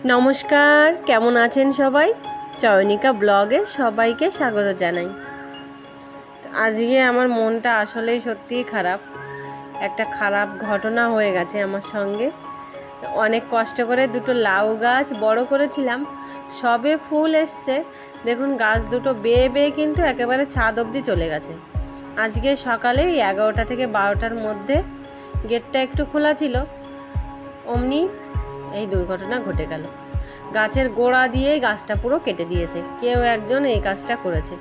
নমস্কার, কেমন আছেন সবাই? চয়নিকা ব্লগে সবাইকে স্বাগত জানাই। আজকে আমার মনটা আসলেই সত্যিই খারাপ। একটা খারাপ ঘটনা হয়ে গেছে আমার সঙ্গে। অনেক কষ্ট করে দুটো লাউ গাছ বড় করেছিলাম, সবে ফুল এসছে। দেখুন গাছ দুটো বেয়ে বেয়ে কিন্তু একেবারে ছাদ অবধি চলে গেছে। আজকে সকালে 11টা থেকে 12টার মধ্যে গেটটা একটু খোলা ছিল, অমনি এই দুর্ঘটনা ঘটে গেল। গাছের গোড়া দিয়েই গাছটা পুরো কেটে দিয়েছে, কেউ একজন এই কাজটা করেছে।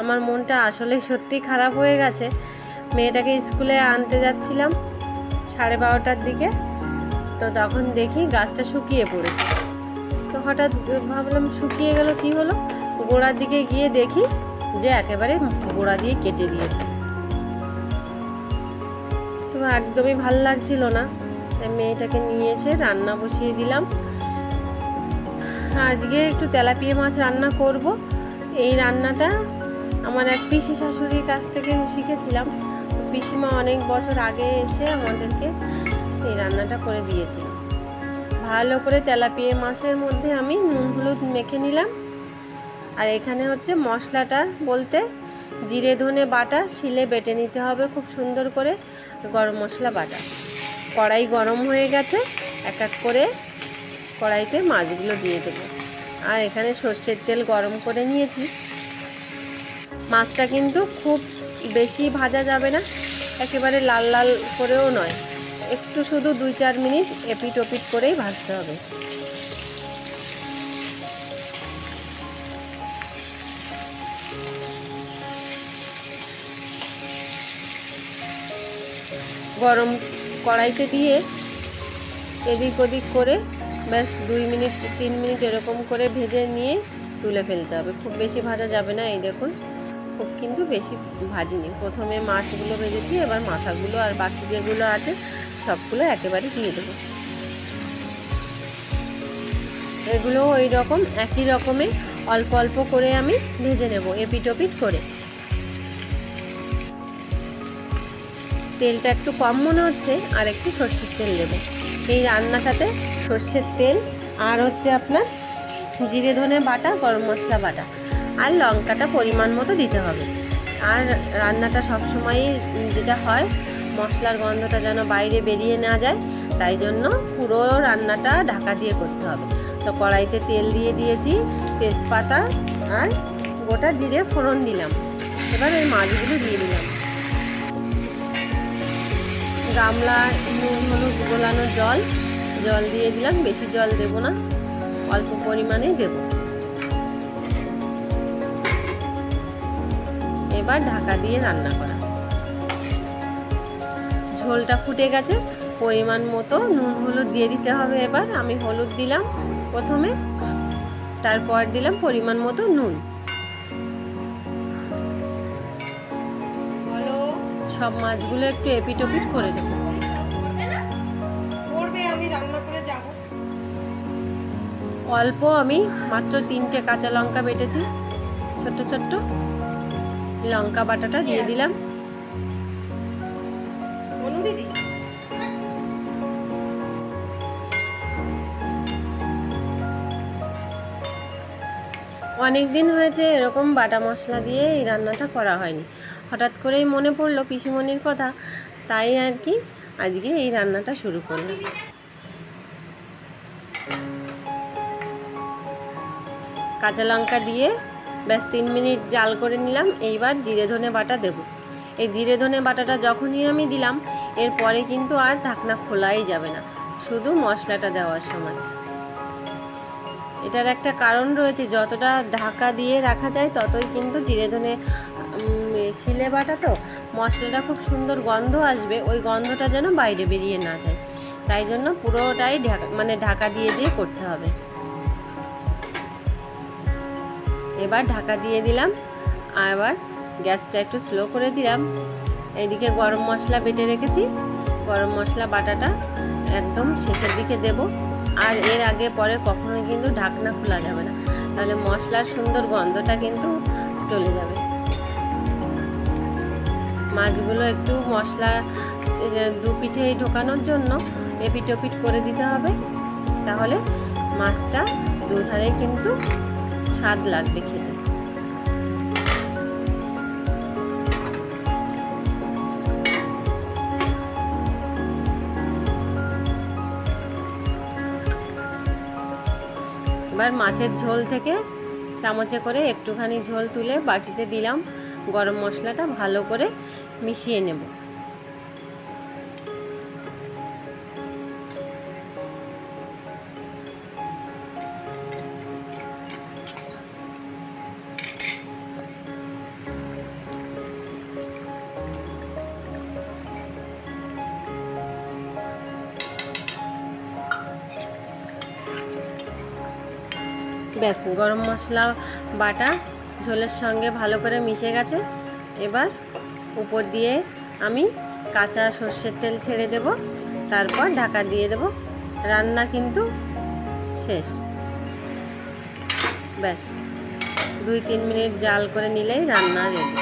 আমার মনটা আসলে সত্যি খারাপ হয়ে গেছে। মেয়েটাকে স্কুলে আনতে যাচ্ছিলাম 12:30টার দিকে, তো তখন দেখি গাছটা শুকিয়ে পড়েছে। তো হঠাৎ ভাবলাম শুকিয়ে গেল, কি হলো? গোড়ার দিকে গিয়ে দেখি যে একেবারে গোড়া দিয়ে কেটে দিয়েছে। তো একদমই ভাল লাগছিল না, তাই মেয়েটাকে নিয়ে এসে রান্না বসিয়ে দিলাম। আজকে একটু তেলাপিয়া মাছ রান্না করব। এই রান্নাটা আমার এক পিসি শাশুড়ির কাছ থেকে শিখেছিলাম। পিসিমা অনেক বছর আগে এসে আমাদেরকে এই রান্নাটা করে দিয়েছিল। ভালো করে তেলাপিয়া মাছের মধ্যে আমি নুন হলুদ মেখে নিলাম। আর এখানে হচ্ছে মশলাটা বলতে জিরে ধনে বাটা শিলে বেটে নিতে হবে খুব সুন্দর করে, গরম মশলা বাটা। কড়াই গরম হয়ে গেছে, এক এক করে কড়াইতে মাছগুলো দিয়ে দেবো। আর এখানে সর্ষের তেল গরম করে নিয়েছি। মাছটা কিন্তু খুব বেশি ভাজা যাবে না, একেবারে লাল লাল করেও নয়, একটু শুধু 2-4 মিনিট এপিট ওপিট করেই ভাজতে হবে। গরম কড়াইতে দিয়ে এদিক ওদিক করে ব্যাস 2-3 মিনিট এরকম করে ভেজে নিয়ে তুলে ফেলতে হবে। খুব বেশি ভাজা যাবে না। এই দেখুন, খুব কিন্তু বেশি ভাজিনি। প্রথমে মাছগুলো ভেজেছি, এবার মাথাগুলো আর বাকি যেগুলো আছে সবগুলো একেবারে দিয়ে দেবো। এগুলো ওই রকম একই রকমে অল্প অল্প করে আমি ভেজে নেব এপিট ওপিট করে। তেলটা একটু কম মনে হচ্ছে, আর একটু সর্ষের তেল দেবো এই রান্নাটাতে। সর্ষের তেল আর হচ্ছে আপনার জিরে ধনে বাটা, গরম মশলা বাটা, আর লঙ্কাটা পরিমাণ মতো দিতে হবে। আর রান্নাটা সবসময়ই যেটা হয়, মশলার গন্ধটা যেন বাইরে বেরিয়ে না যায়, তাই জন্য পুরো রান্নাটা ঢাকা দিয়ে করতে হবে। তো কড়াইতে তেল দিয়ে দিয়েছি, তেজপাতা আর গোটা জিরে ফোড়ন দিলাম। এবার ওই মাছগুলো দিয়ে দিলাম। গামলা নুন হলুদ গোলানো জল দিয়ে দিলাম। বেশি জল দেব না, অল্প পরিমাণেই দেব। এবার ঢাকা দিয়ে রান্না করা। ঝোলটা ফুটে গেছে, পরিমাণ মতো নুন হলুদ দিয়ে দিতে হবে। এবার আমি হলুদ দিলাম প্রথমে, তারপর দিলাম পরিমাণ মতো নুন। সব মাছগুলো একটু এপিট ওপিট করে দেবো। অল্প আমি মাত্র 3টে কাঁচা লঙ্কা বেটেছি, ছোট্ট ছোট্ট লঙ্কা বাটাটা দিয়ে দিলাম। অনেক দিন হয়েছে এরকম বাটা মশলা দিয়ে এই রান্নাটা করা হয়নি। হঠাৎ করেই মনে পড়লো পিসিমণির কথা, তাই আর কি আজকে এই রান্নাটা শুরু করলাম। কাঁচা লঙ্কা দিয়ে ব্যাস 3 মিনিট জাল করে নিলাম। এইবার জিরে ধনে বাটা দেব। এই জিরে ধনে বাটাটা যখনই আমি দিলাম, এরপরে কিন্তু আর ঢাকনা খোলাই যাবে না, শুধু মশলাটা দেওয়ার সময়। এটার একটা কারণ রয়েছে, যতটা ঢাকা দিয়ে রাখা যায় ততই কিন্তু জিরে ধনে শিলে বাটা তো মশলাটা খুব সুন্দর গন্ধ আসবে, ওই গন্ধটা যেন বাইরে বেরিয়ে না যায়, তাই জন্য পুরোটাই ঢাকা দিয়ে দিয়ে করতে হবে। এবার ঢাকা দিয়ে দিলাম, আবার গ্যাসটা একটু স্লো করে দিলাম। এইদিকে গরম মশলা বেটে রেখেছি, গরম মশলা বাটাটা একদম শেষের দিকে দেব। আর এর আগে পরে কখনোই কিন্তু ঢাকনা খোলা যাবে না, তাহলে মশলার সুন্দর গন্ধটা কিন্তু চলে যাবে। মাছগুলো একটু মশলা দু পিঠে ঢোকানোর জন্য এপিট ওপিট করে দিতে হবে, তাহলে মাছটা দুধারে কিন্তু স্বাদ লাগবে খেতে। এবার মাছের ঝোল থেকে চামচে করে একটুখানি ঝোল তুলে বাটিতে দিলাম, গরম মশলাটা ভালো করে মিশিয়ে নেব। ব্যাস, গরম মশলা বাটা ঝোলের সঙ্গে ভালো করে মিশে গেছে। এবার উপর দিয়ে আমি কাঁচা সর্ষের তেল ছেড়ে দেব, তারপর ঢাকা দিয়ে দেব। রান্না কিন্তু শেষ। ব্যাস 2-3 মিনিট জাল করে নিলেই রান্না রেডি।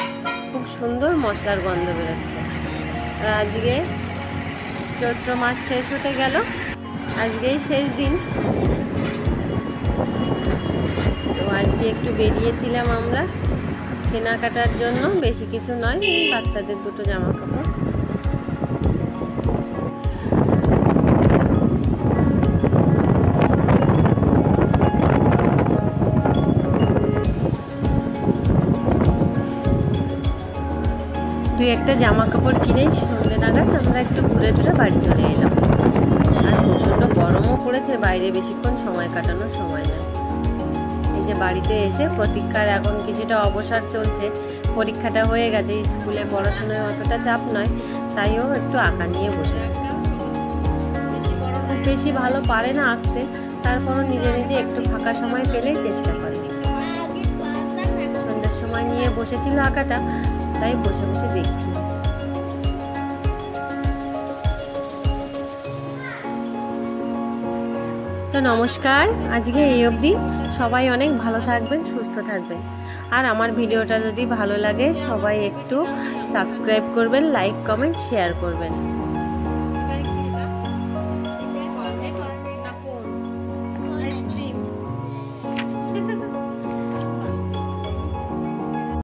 খুব সুন্দর মশলার গন্ধ বেরোচ্ছে। আর আজকে চৈত্র মাস শেষ হতে গেল, আজকেই শেষ দিন। আজকে একটু বেরিয়েছিলাম আমরা কেনাকাটার জন্য, বেশি কিছু নয়, বাচ্চাদের দুটো জামা কাপড়। দুই একটা জামা কাপড় কিনেই সন্ধ্যে নাগাদ আমরা একটু ঘুরে টুরে বাড়ি চলে এলাম। আর প্রচণ্ড গরমও পড়েছে, বাইরে বেশিক্ষণ সময় কাটানোর সময় নেই। যে বাড়িতে এসে প্রতীক্ষার এখন কিছুটা অবসর চলছে, পরীক্ষাটা হয়ে গেছে, স্কুলে পড়াশোনায় অতটা চাপ নয়, তাইও একটু আঁকা নিয়ে বসেছে। খুব বেশি ভালো পারে না আঁকতে, তারপরও নিজে নিজে একটু ফাঁকা সময় পেলেই চেষ্টা করে। সন্ধ্যার সময় নিয়ে বসেছিল আঁকাটা, তাই বসে বসে দেখছি। তো নমস্কার, আজকে এই অবধি। সবাই অনেক ভালো থাকবেন, সুস্থ থাকবেন। আর আমার ভিডিওটা যদি ভালো লাগে সবাই একটু সাবস্ক্রাইব করবেন, লাইক কমেন্ট শেয়ার করবেন।